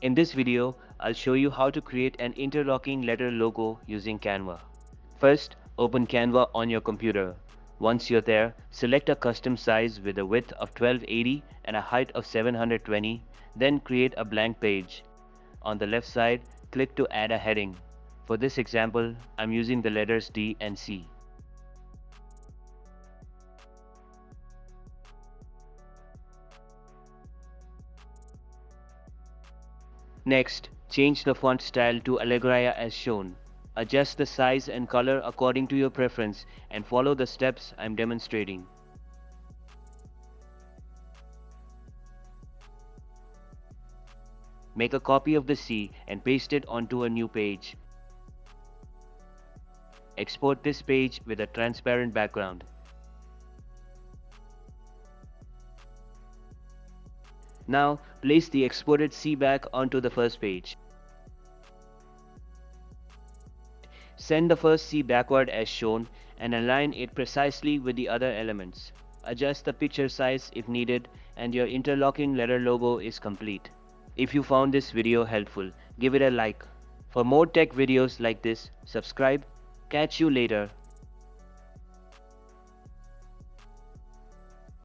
In this video, I'll show you how to create an interlocking letter logo using Canva. First, open Canva on your computer. Once you're there, select a custom size with a width of 1280 and a height of 720, then create a blank page. On the left side, click to add a heading. For this example, I'm using the letters D and C. Next, change the font style to Allegria as shown. Adjust the size and color according to your preference and follow the steps I'm demonstrating. Make a copy of the C and paste it onto a new page. Export this page with a transparent background. Now, place the exported C back onto the first page. Send the first C backward as shown and align it precisely with the other elements. Adjust the picture size if needed and your interlocking letter logo is complete. If you found this video helpful, give it a like. For more tech videos like this, subscribe. Catch you later.